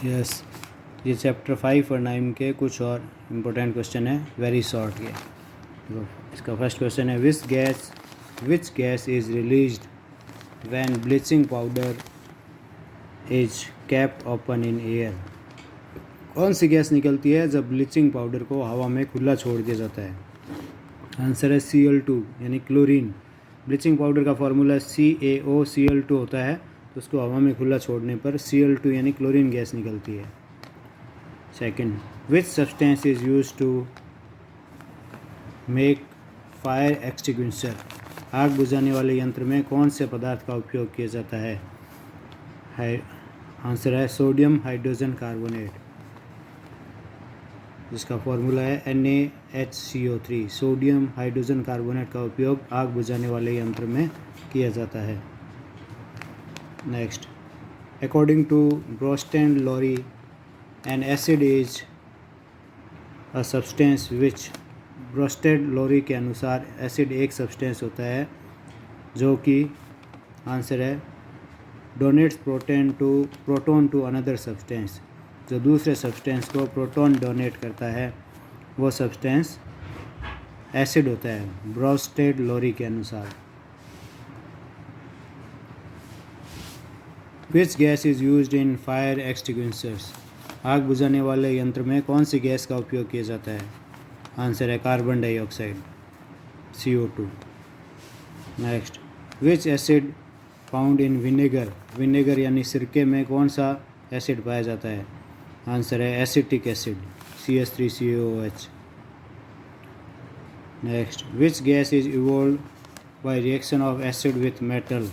Yes, ये chapter 5 और 9 के कुछ और इम्पोर्टेंट क्वेश्चन है, वेरी शॉर्ट के। तो इसका फर्स्ट क्वेश्चन है which gas is released when bleaching powder is kept open in air. कौन सी गैस निकलती है जब ब्लीचिंग पाउडर को हवा में खुला छोड़ दिया जाता है? आंसर है Cl2 यानी क्लोरीन। ब्लीचिंग पाउडर का फार्मूला CaOCl2 होता है, तो उसको हवा में खुला छोड़ने पर Cl2 यानी क्लोरीन गैस निकलती है। Second, which substance is use to make fire extinguisher. आग बुझाने वाले यंत्र में कौन से पदार्थ का उपयोग किया जाता है? आंसर है सोडियम हाइड्रोजन कार्बोनेट, जिसका फॉर्मूला है NaHCO3। सोडियम हाइड्रोजन कार्बोनेट का उपयोग आग बुझाने वाले यंत्र में किया जाता है। Next, according to Bronsted Lowry an acid is a substance which. Bronsted Lowry के अनुसार एसिड एक सब्सटेंस होता है जो कि आंसर है donates proton to another substance. जो दूसरे सब्सटेंस को प्रोटॉन डोनेट करता है वो सब्सटेंस एसिड होता है ब्रोस्टेन-लोरी के अनुसार। Which gas is used in fire extinguishers. आग बुझाने वाले यंत्र में कौन सी गैस का उपयोग किया जाता है? आंसर है carbon dioxide CO2। Next, which acid found in vinegar यानी सिरके में कौन सा एसिड पाया जाता है? आंसर है acetic acid CH3COOH। Next, which gas is evolve by reaction of acid with metal.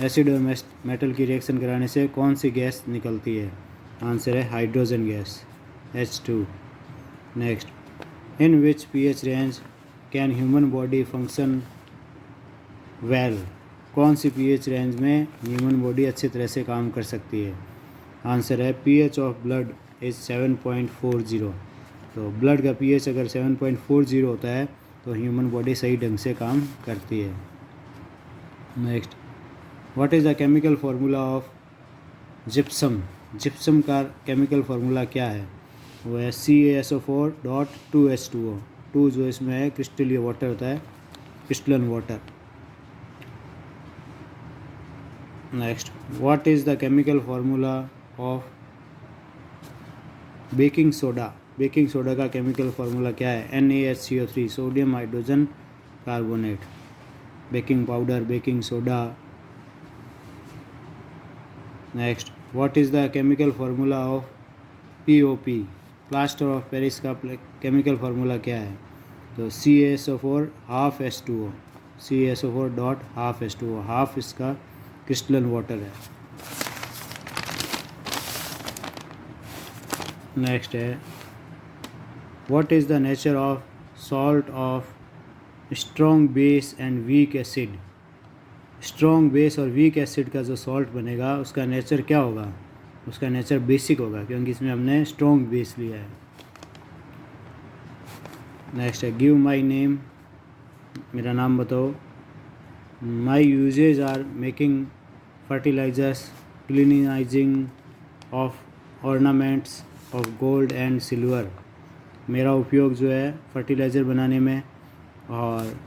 Acid और मेटल की रिएक्शन कराने से कौन सी गैस निकलती है? आंसर है hydrogen gas H2। Next, in which pH range can human body function well. कौन सी pH range में ह्यूमन बॉडी अच्छी तरह से काम कर सकती है? आंसर है pH ऑफ ब्लड इज 7.40। तो ब्लड का pH अगर 7.40 होता है तो ह्यूमन बॉडी सही ढंग से काम करती है। Next, what is the chemical formula of gypsum. Gypsum का केमिकल फार्मूला क्या है? वो है CaSO4.2H2O। 2 जो इसमें है क्रिस्टलीय वाटर होता है, क्रिस्टलन water. Next, what is the chemical formula of baking soda. Baking soda का केमिकल फार्मूला क्या है? NaHCO3 sodium hydrogen carbonate. Baking powder, baking soda. Next, what is the chemical formula of POP plaster of Paris का chemical formula क्या है? तो CaSO4.5H2O। CaSO4.5H2O, half इसका क्रिस्टलन water है। नेक्स्ट है, what is the nature of salt of strong base and weak acid. Strong base और weak acid का जो सॉल्ट बनेगा उसका नेचर क्या होगा? उसका नेचर बेसिक होगा, क्योंकि इसमें हमने स्ट्रॉन्ग बेस लिया है। नेक्स्ट है, गिव माई नेम, मेरा नाम बताओ। My uses are making fertilizers, cleaning of ornaments of gold and silver. मेरा उपयोग जो है फर्टिलाइज़र बनाने में और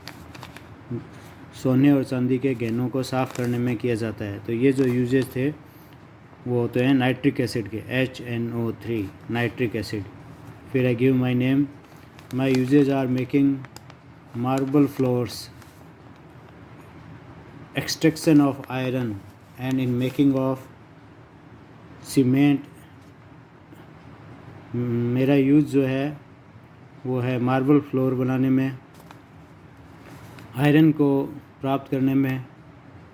सोने और चांदी के गहनों को साफ़ करने में किया जाता है। तो ये जो यूजेज थे वो होते हैं नाइट्रिक एसिड के, HNO3 नाइट्रिक एसिड। फिर है give my name, my uses are making marble floors, extraction of iron and in making of cement. मेरा यूज़ जो है वो है मार्बल फ्लोर बनाने में, आयरन को प्राप्त करने में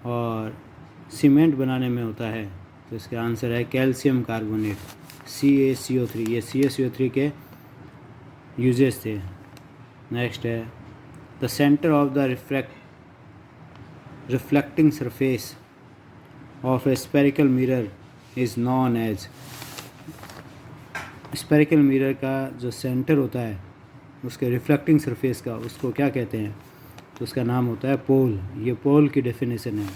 और सीमेंट बनाने में होता है। तो इसका आंसर है कैल्शियम कार्बोनेट CaCO3। ये CaCO3 के यूजेस थे। नेक्स्ट है, the centre of the reflecting surface of a spherical mirror is known as. Spherical mirror का जो सेंटर होता है उसके रिफ्लेक्टिंग सरफेस का, उसको क्या कहते हैं? तो उसका नाम होता है पोल। ये पोल की डेफिनेशन है।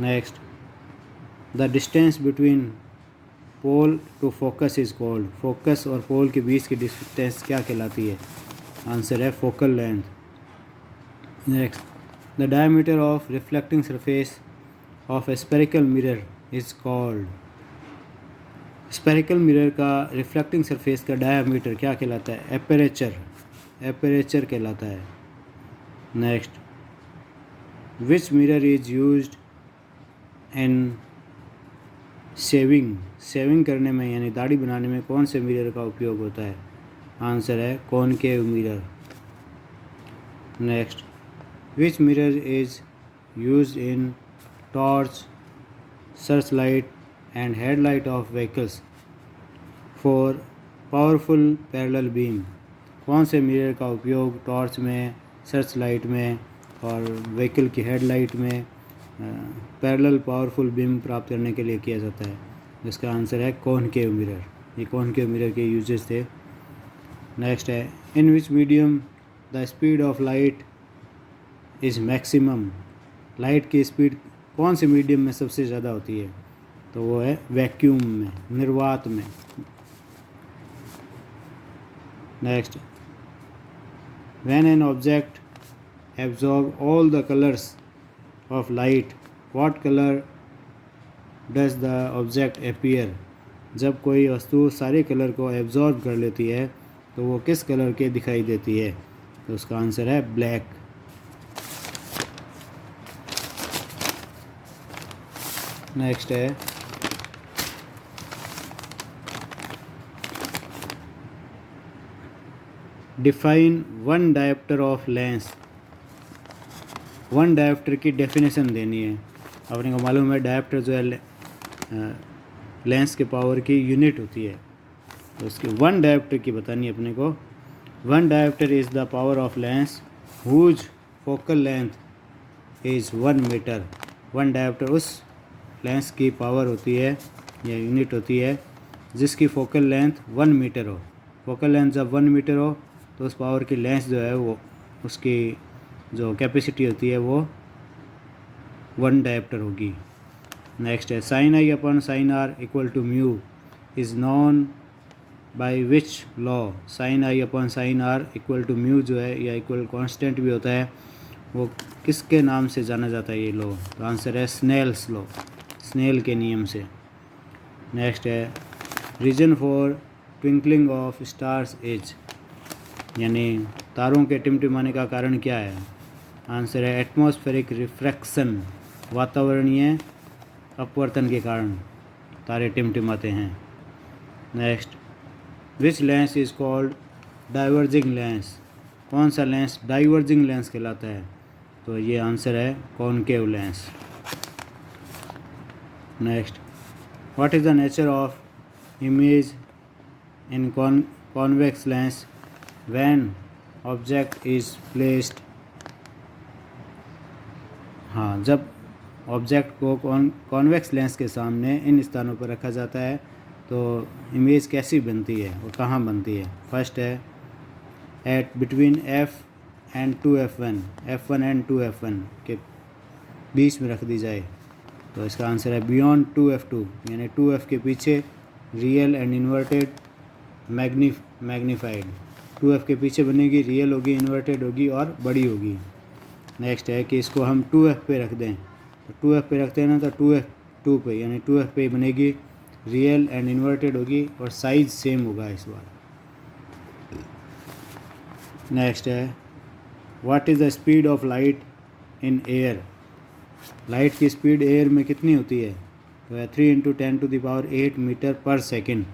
Next, the distance between pole to focus is called. Focus और पोल के बीच की डिस्टेंस क्या कहलाती है? आंसर है focal length. Next, the diameter of reflecting surface of a spherical mirror is called. Spherical mirror का रिफ्लेक्टिंग सरफेस का diameter क्या कहलाता है? एपरेचर। एपरेचर कहलाता है। Next, which mirror is used in shaving. Shaving करने में यानी दाढ़ी बनाने में कौन से मिरर का उपयोग होता है? आंसर है concave mirror. Next, which mirror is used in torch, search light and headlight of vehicles for powerful parallel beam. कौन से मिरर का उपयोग टॉर्च में, सर्च लाइट में और व्हीकल की हेडलाइट में पैरेलल पावरफुल बीम प्राप्त करने के लिए किया जाता है? इसका आंसर है कॉनकेव मिरर। ये कॉनकेव मिरर के यूजेस थे। नेक्स्ट है, in which medium the speed of light is maximum. Light की स्पीड कौन से मीडियम में सबसे ज़्यादा होती है? तो वो है वैक्यूम में, निर्वात में। Next, when an object absorb all the colours of light what colour does the object appear. जब कोई वस्तु सारे कलर को एब्जॉर्ब कर लेती है तो वो किस कलर के दिखाई देती है? तो उसका आंसर है ब्लैक। नेक्स्ट है, define one dioptre of lens. One dioptre की डेफिनेशन देनी है। अपने को मालूम है डायप्टर जो है लेंस के पावर की यूनिट होती है, तो उसकी वन डायप्टर की बतानी है अपने को। One dioptre is the power of lens whose focal length is 1 metre. One dioptre उस लेंस की पावर होती है या यूनिट होती है जिसकी फोकल लेंथ 1 मीटर हो। फोकल लेंथ जब 1 मीटर हो तो उस पावर की लेंस जो है वो, उसकी जो कैपेसिटी होती है वो 1 डायप्टर होगी। नेक्स्ट है, sine i upon sine r equal to mu is known by which law. Sine i upon sine r equal to mu जो है या इक्वल कांस्टेंट भी होता है, वो किसके नाम से जाना जाता है ये लॉ? तो आंसर है स्नेल्स लॉ, स्नेल के नियम से। नेक्स्ट है, reason for twinkling of stars is, यानी तारों के टिमटिमाने का कारण क्या है? आंसर है एटमॉस्फेरिक रिफ्रैक्शन, वातावरणीय अपवर्तन के कारण तारे टिमटिमाते हैं। Next, which lens is called diverging lens. कौन सा लेंस डाइवर्जिंग लेंस कहलाता है? तो ये आंसर है concave lens. Next, what is the nature of image in convex lens when object is placed. हाँ, जब ऑब्जेक्ट को कॉन्वेक्स लेंस के सामने इन स्थानों पर रखा जाता है तो इमेज कैसी बनती है और कहाँ बनती है? फर्स्ट है, at between F and 2f1, f1 and 2f1 के बीच में रख दी जाए तो इसका आंसर है बियॉन्ड 2f2, यानी 2f के पीछे real and inverted magnified. 2f के पीछे बनेगी, रियल होगी, इन्वर्टेड होगी और बड़ी होगी। नेक्स्ट है कि इसको हम 2f पे रख दें, तो 2f पे रखते हैं ना तो 2f2 पे, यानी 2f पे बनेगी, रियल एंड इन्वर्टेड होगी और साइज सेम होगा इस बार। नेक्स्ट है, what is the speed of light in air. Light की स्पीड एयर में कितनी होती है? तो है 3 × 10⁸ मीटर पर सेकेंड।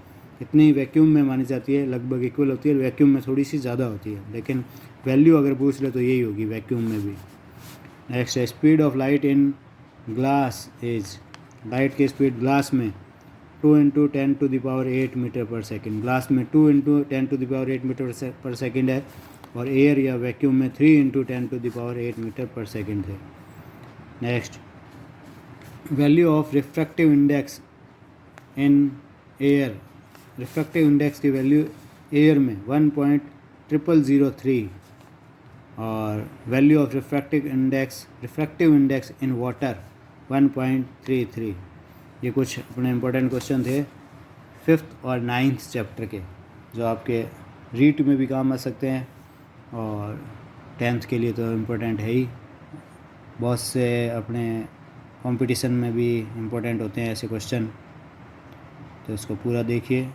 इतनी वैक्यूम में मानी जाती है, लगभग इक्वल होती है। वैक्यूम में थोड़ी सी ज़्यादा होती है, लेकिन वैल्यू अगर पूछ ले तो यही होगी वैक्यूम में भी। नेक्स्ट है, speed of light in glass is. Light की स्पीड ग्लास में 2 × 10⁸ मीटर पर सेकेंड। ग्लास में 2 × 10⁸ मीटर पर सेकेंड है और एयर या वैक्यूम में 3 × 10⁸ मीटर पर सेकेंड है। Next, value of refractive index in air. Refractive index की वैल्यू एयर में 1.0003 और value of refractive index in water 1.33। ये कुछ अपने इम्पोर्टेंट क्वेश्चन थे 5th और 9th चैप्टर के, जो आपके रीट में भी काम आ सकते हैं और 10th के लिए तो इम्पोर्टेंट है ही। बहुत से अपने कंपटीशन में भी इम्पोर्टेंट होते हैं ऐसे क्वेश्चन, तो इसको पूरा देखिए।